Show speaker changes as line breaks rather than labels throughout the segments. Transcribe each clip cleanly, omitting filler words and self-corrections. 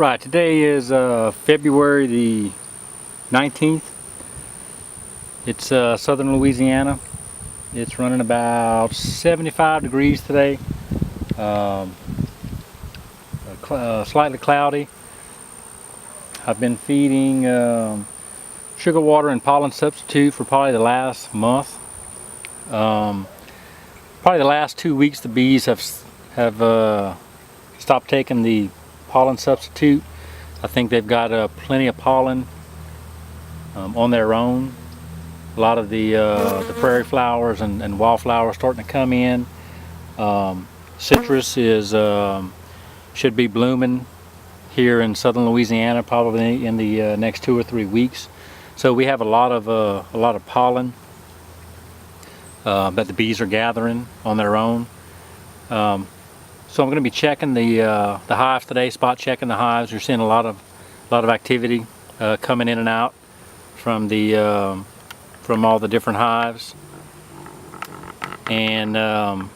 Right, today is February the 19th. It's southern Louisiana. It's running about 75 degrees today. Slightly cloudy. I've been feeding sugar water and pollen substitute for probably the last month. Probably the last 2 weeks the bees have stopped taking the pollen substitute. I think they've got plenty of pollen on their own. A lot of the prairie flowers and wildflowers starting to come in. Citrus is should be blooming here in southern Louisiana probably in the next 2 or 3 weeks. So we have a lot of pollen that the bees are gathering on their own. So I'm going to be checking the hives today, spot checking the hives. You're seeing a lot of activity coming in and out from the from all the different hives. And what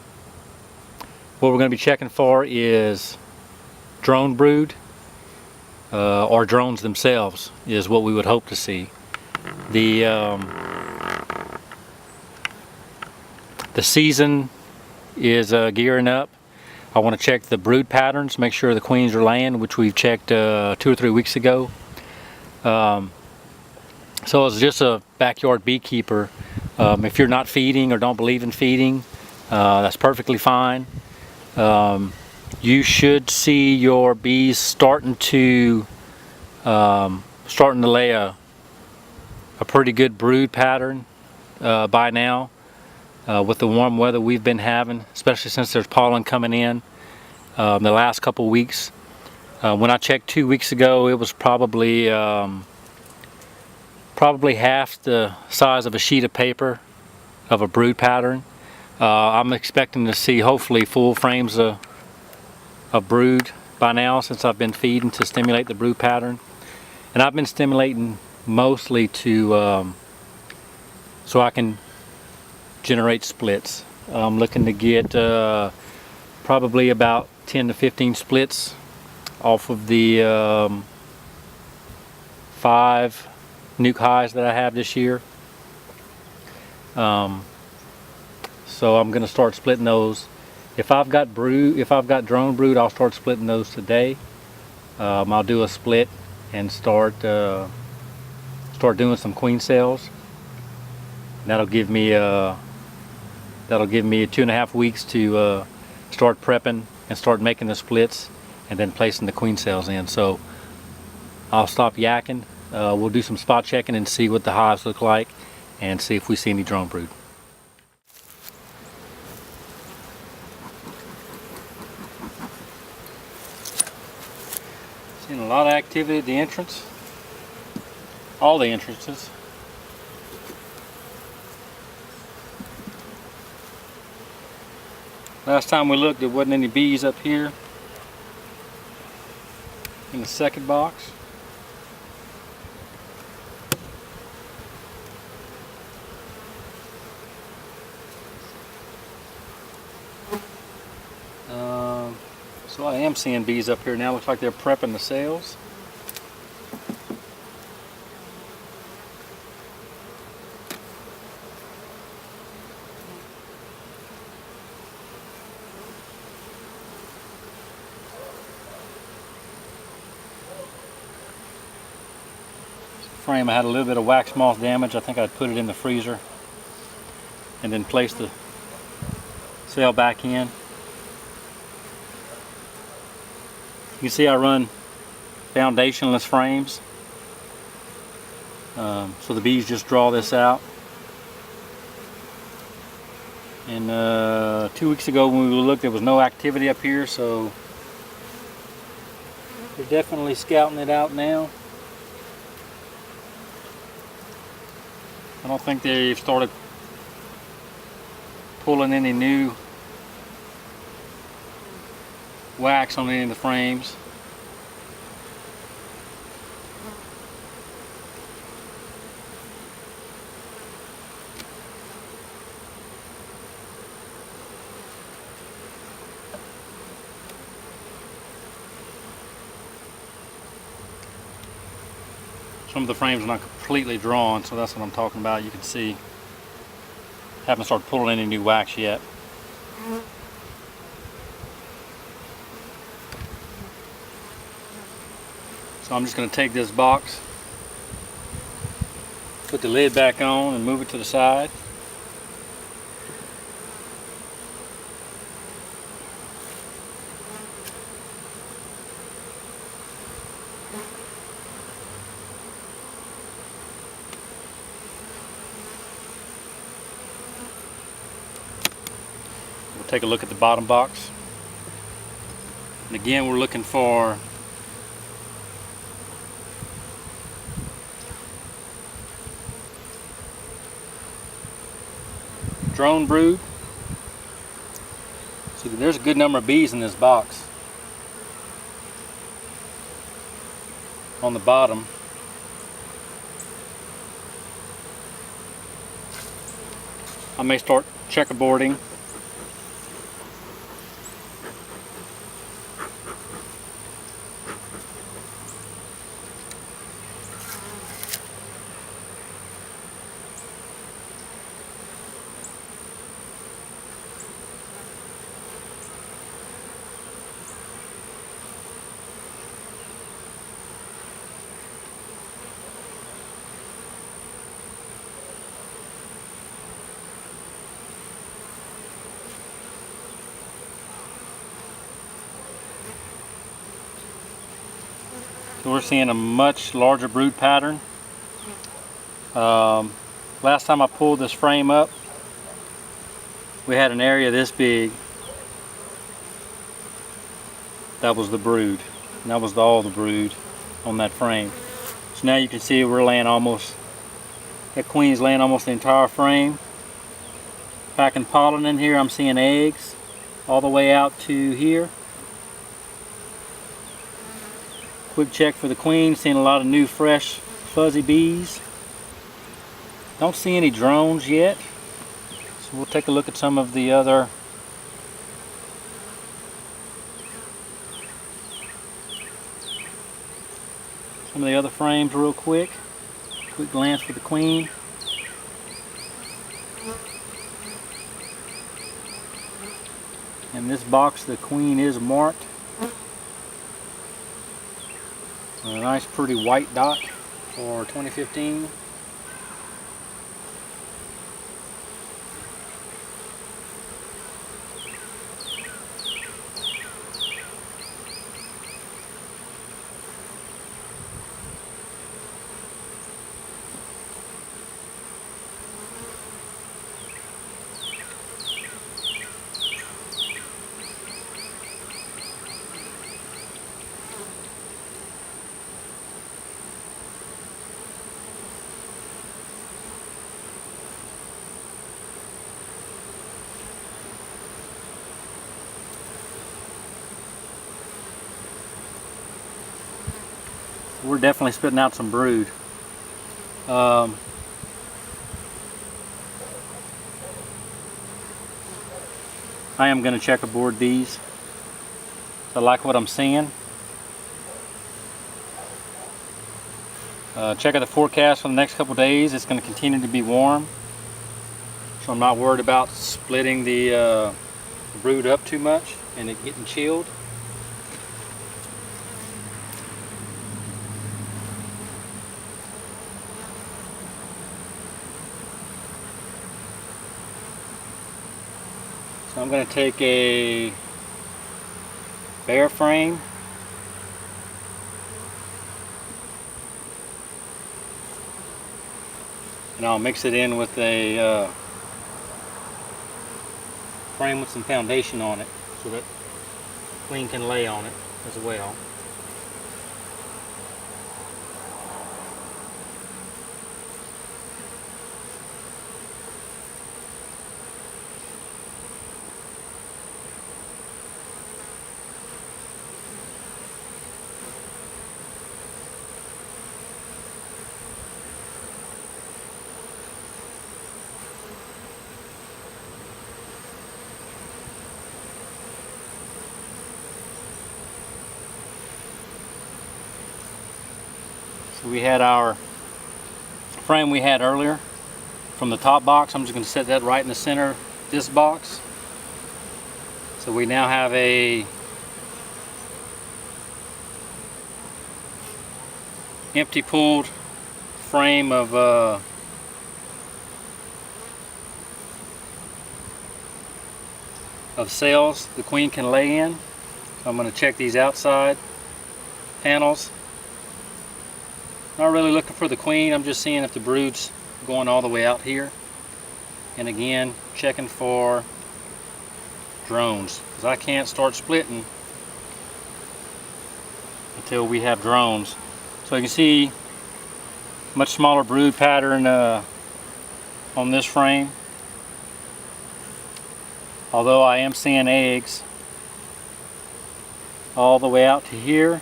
we're going to be checking for is drone brood or drones themselves is what we would hope to see. The season is gearing up. I want to check the brood patterns, make sure the queens are laying, which we've checked 2 or 3 weeks ago. So as just a backyard beekeeper, if you're not feeding or don't believe in feeding, that's perfectly fine. You should see your bees starting to lay a pretty good brood pattern by now. With the warm weather we've been having, especially since there's pollen coming in the last couple weeks. When I checked 2 weeks ago, it was probably half the size of a sheet of paper of a brood pattern. I'm expecting to see hopefully full frames of brood by now, since I've been feeding to stimulate the brood pattern. And I've been stimulating mostly to so I can generate splits. I'm looking to get probably about 10 to 15 splits off of the 5 nuke hives that I have this year. So I'm going to start splitting those. If I've got drone brood, I'll start splitting those today. I'll do a split and start doing some queen cells. That'll give me 2.5 weeks to start prepping and start making the splits and then placing the queen cells in. So I'll stop yakking. We'll do some spot checking and see what the hives look like and see if we see any drone brood. Seeing a lot of activity at the entrance. All the entrances. Last time we looked, there wasn't any bees up here in the second box. So I am seeing bees up here now. Looks like they're prepping the cells. Frame, I had a little bit of wax moth damage. I think I'd put it in the freezer and then place the cell back in. You can see I run foundationless frames, so the bees just draw this out. And 2 weeks ago when we looked, there was no activity up here, so they're definitely scouting it out now. I don't think they've started pulling any new wax on any of the frames. Some of the frames are not completely drawn, so that's what I'm talking about. You can see, haven't started pulling any new wax yet. So I'm just going to take this box, put the lid back on and move it to the side. We'll take a look at the bottom box. And again, we're looking for drone brood. See, there's a good number of bees in this box. On the bottom. I may start checkerboarding. So we're seeing a much larger brood pattern. Last time I pulled this frame up, we had an area this big. That was the brood. And that was all the brood on that frame. So now you can see we're laying almost, that queen's laying almost the entire frame. Packing pollen in here, I'm seeing eggs all the way out to here. Quick check for the queen, seeing a lot of new fresh fuzzy bees. Don't see any drones yet. So we'll take a look at some of the other frames real quick. Quick glance for the queen. In this box the queen is marked. A nice pretty white dot for 2015. We're definitely spitting out some brood. I am going to checkerboard these. I like what I'm seeing. Check out the forecast for the next couple days. It's going to continue to be warm, so I'm not worried about splitting the brood up too much and it getting chilled. So I'm going to take a bare frame and I'll mix it in with a frame with some foundation on it so that queen can lay on it as well. We had our frame we had earlier from the top box. I'm just going to set that right in the center of this box. So we now have a empty pulled frame of cells the queen can lay in. So I'm going to check these outside panels. Not really looking for the queen, I'm just seeing if the brood's going all the way out here. And again, checking for drones, because I can't start splitting until we have drones. So you can see much smaller brood pattern on this frame. Although I am seeing eggs all the way out to here.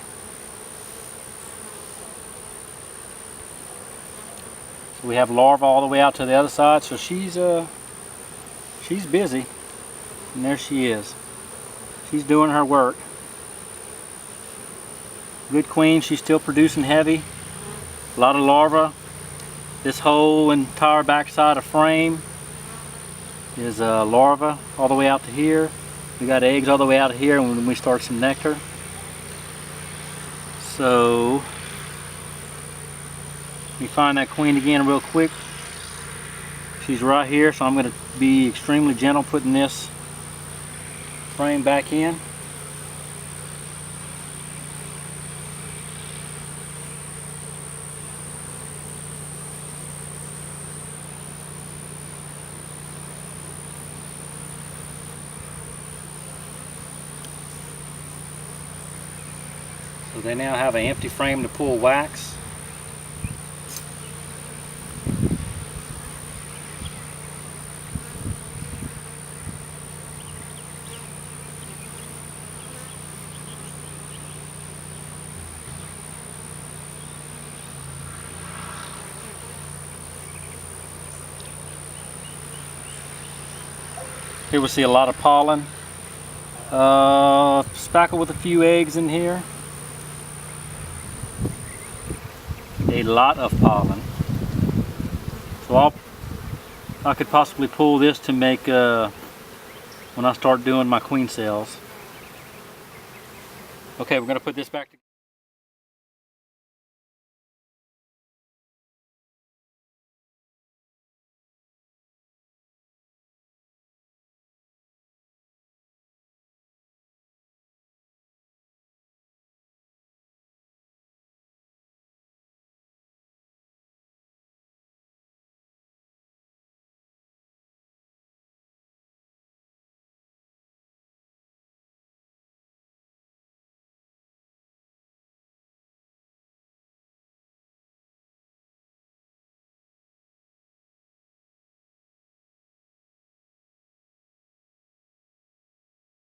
So we have larvae all the way out to the other side, so she's busy. And there she is. She's doing her work. Good queen, she's still producing heavy. A lot of larvae. This whole entire backside of frame is larvae all the way out to here. We got eggs all the way out of here when we start some nectar. So let me find that queen again real quick. She's right here, so I'm going to be extremely gentle putting this frame back in. So they now have an empty frame to pull wax. Here we see a lot of pollen, speckled with a few eggs in here. A lot of pollen. So I could possibly pull this to make when I start doing my queen cells. Okay, we're going to put this back together.